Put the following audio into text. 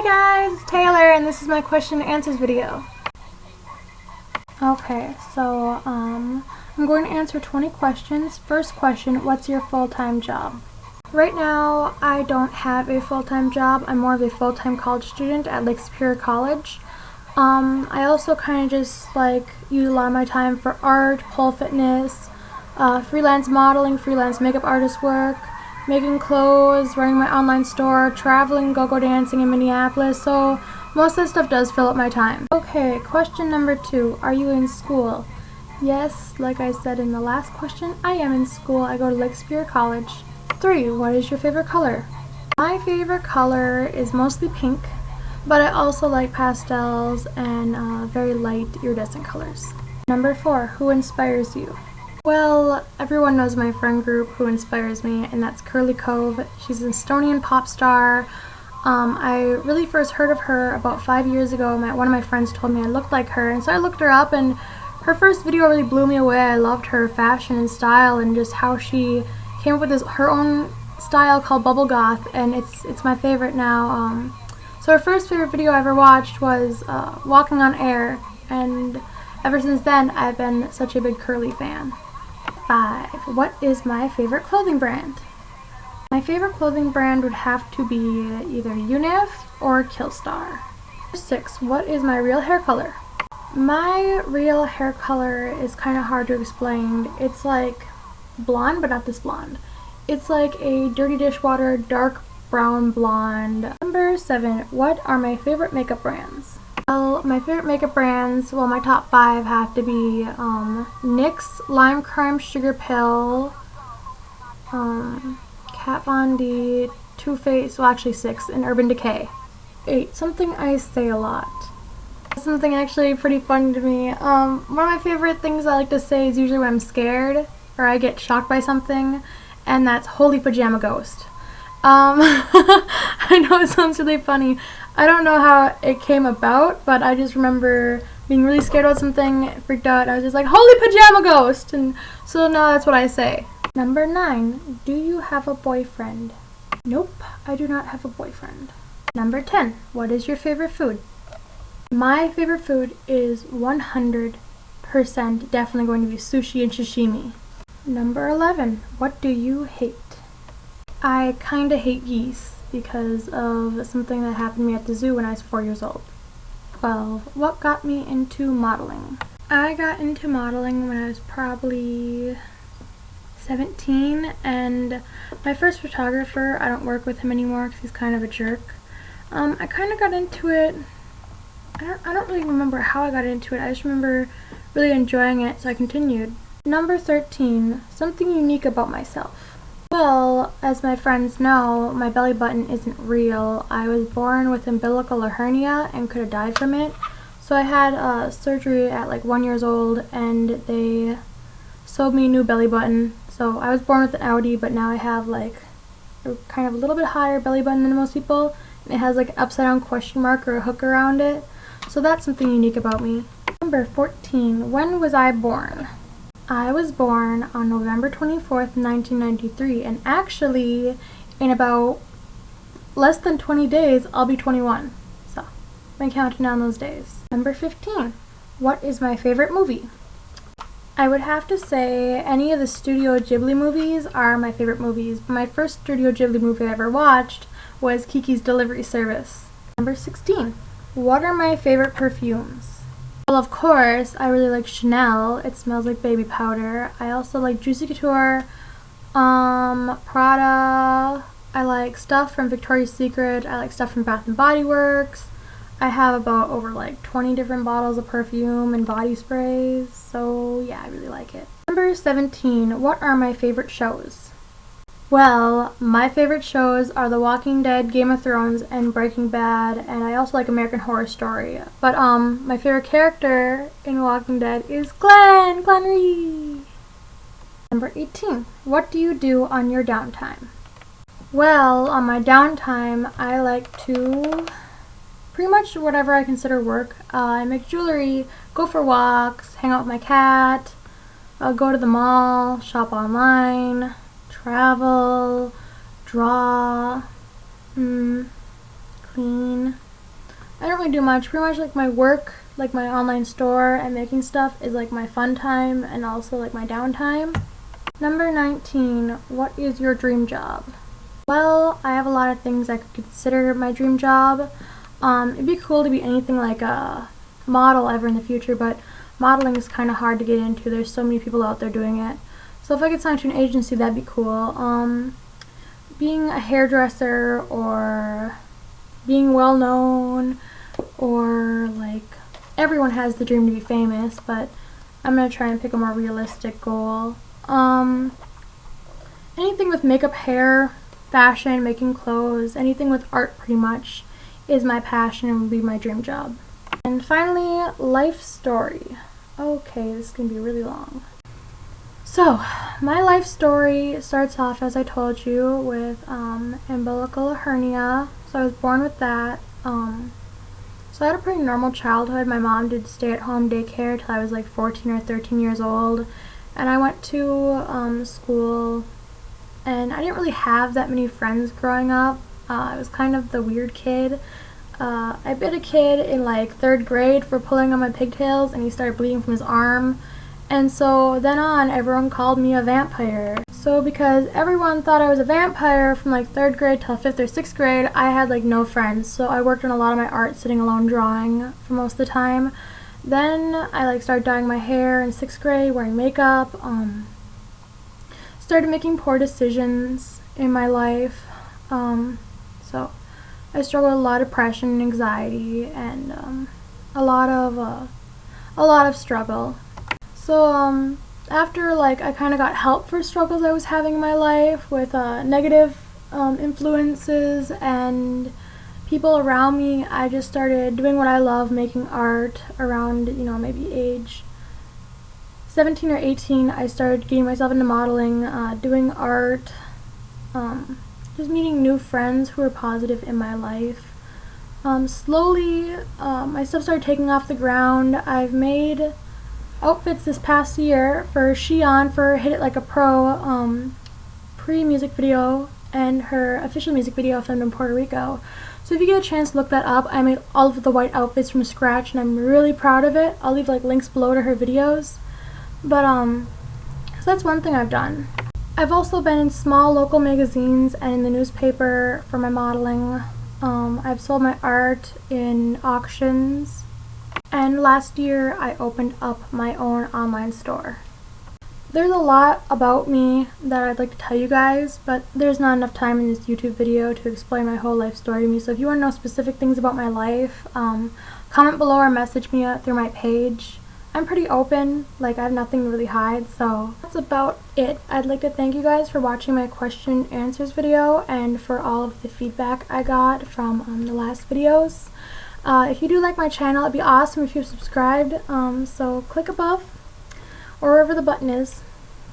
guys, it's Taylor and this is my question and answers video. Okay, so I'm going to answer 20 questions. First question, what's your full-time job? Right now, I don't have a full-time job. I'm more of a full-time college student at Lake Superior College. I also kind of just use a lot of my time for art, pole fitness, freelance modeling, freelance makeup artist work, making clothes, running my online store, traveling, go-go dancing in Minneapolis, so most of that stuff does fill up my time. Okay, question number 2. Are you in school? Yes, like I said in the last question, I am in school. I go to Lake Superior College. 3. What is your favorite color? My favorite color is mostly pink, but I also like pastels and very light iridescent colors. Number 4. Who inspires you? Well, everyone knows my friend group who inspires me, and that's Curly Cove. She's an Estonian pop star. I really first heard of her about 5 years ago. One of my friends told me I looked like her, and so I looked her up, and her first video really blew me away. I loved her fashion and style and just how she came up with her own style called bubble goth, and it's my favorite now. So her first favorite video I ever watched was Walking on Air, and ever since then I've been such a big Curly fan. 5. What is my favorite clothing brand? My favorite clothing brand would have to be either UNIF or Killstar. 6. What is my real hair color? My real hair color is kind of hard to explain. It's like blonde, but not this blonde. It's like a dirty dishwater, dark brown blonde. Number 7. What are my favorite makeup brands? Well, my favorite makeup brands, my top 5 have to be NYX, Lime Crime Sugar Pill, Kat Von D, Too Faced, actually 6, and Urban Decay. 8. Something I say a lot. Something actually pretty funny to me. One of my favorite things I like to say is usually when I'm scared or I get shocked by something, and that's Holy Pajama Ghost. I know it sounds really funny. I don't know how it came about, but I just remember being really scared about something, freaked out, and I was just like, Holy Pajama Ghost! And so now that's what I say. Number 9. Do you have a boyfriend? Nope, I do not have a boyfriend. Number 10. What is your favorite food? My favorite food is 100% definitely going to be sushi and sashimi. Number 11. What do you hate? I kinda hate geese because of something that happened to me at the zoo when I was 4 years old. 12. What got me into modeling? I got into modeling when I was probably 17, and my first photographer, I don't work with him anymore because he's kind of a jerk. I kind of got into it. I don't really remember how I got into it. I just remember really enjoying it, so I continued. Number 13. Something unique about myself. Well, as my friends know, my belly button isn't real. I was born with umbilical hernia and could have died from it. So I had surgery at 1 year old, and they sewed me a new belly button. So I was born with an Audi, but now I have a kind of a little bit higher belly button than most people. And it has an upside down question mark or a hook around it. So that's something unique about me. Number 14. When was I born? I was born on November 24th, 1993, and actually, in about less than 20 days, I'll be 21. So, I've been counting down those days. Number 15. What is my favorite movie? I would have to say any of the Studio Ghibli movies are my favorite movies, but my first Studio Ghibli movie I ever watched was Kiki's Delivery Service. Number 16. What are my favorite perfumes? Well, of course, I really like Chanel. It smells like baby powder. I also like Juicy Couture, Prada. I like stuff from Victoria's Secret. I like stuff from Bath & Body Works. I have about over 20 different bottles of perfume and body sprays. So yeah, I really like it. Number 17. What are my favorite shows? Well, my favorite shows are The Walking Dead, Game of Thrones, and Breaking Bad, and I also like American Horror Story. But my favorite character in Walking Dead is Glenn Reed. Number 18. What do you do on your downtime? Well, on my downtime, I like to pretty much whatever I consider work. I make jewelry, go for walks, hang out with my cat, go to the mall, shop online, travel, draw, clean, I don't really do much. Pretty much like my work, like my online store and making stuff is like my fun time and also like my downtime. Number 19, what is your dream job? Well, I have a lot of things I could consider my dream job. It'd be cool to be anything like a model ever in the future, but modeling is kind of hard to get into. There's so many people out there doing it. So if I could sign to an agency, that'd be cool. Being a hairdresser or being well known, or like everyone has the dream to be famous, but I'm gonna try and pick a more realistic goal. Anything with makeup, hair, fashion, making clothes, anything with art pretty much is my passion and would be my dream job. And finally, life story. Okay, this is gonna be really long. So, my life story starts off, as I told you, with umbilical hernia. So I was born with that. So I had a pretty normal childhood. My mom did stay-at-home daycare till I was like 14 or 13 years old. And I went to school, and I didn't really have that many friends growing up. I was kind of the weird kid. I bit a kid in like 3rd grade for pulling on my pigtails, and he started bleeding from his arm. And so then on, everyone called me a vampire. So because everyone thought I was a vampire from like 3rd grade till 5th or 6th grade, I had like no friends. So I worked on a lot of my art sitting alone drawing for most of the time. Then I like started dyeing my hair in 6th grade, wearing makeup, started making poor decisions in my life. So I struggled with a lot of depression and anxiety and a lot of struggle. So after like I kind of got help for struggles I was having in my life with negative influences and people around me, I just started doing what I love, making art. Around, maybe age 17 or 18, I started getting myself into modeling, doing art, just meeting new friends who were positive in my life. Slowly, my stuff started taking off the ground. I've made outfits this past year for Sheon for Hit It Like a Pro pre-music video and her official music video filmed in Puerto Rico. So if you get a chance to look that up, I made all of the white outfits from scratch and I'm really proud of it. I'll leave like links below to her videos. But so that's one thing I've done. I've also been in small local magazines and in the newspaper for my modeling. I've sold my art in auctions. And last year, I opened up my own online store. There's a lot about me that I'd like to tell you guys, but there's not enough time in this YouTube video to explain my whole life story to me. So if you want to know specific things about my life, comment below or message me through my page. I'm pretty open, like I have nothing to really hide, so that's about it. I'd like to thank you guys for watching my question and answers video and for all of the feedback I got from the last videos. If you do like my channel, it'd be awesome if you subscribed, so click above or wherever the button is.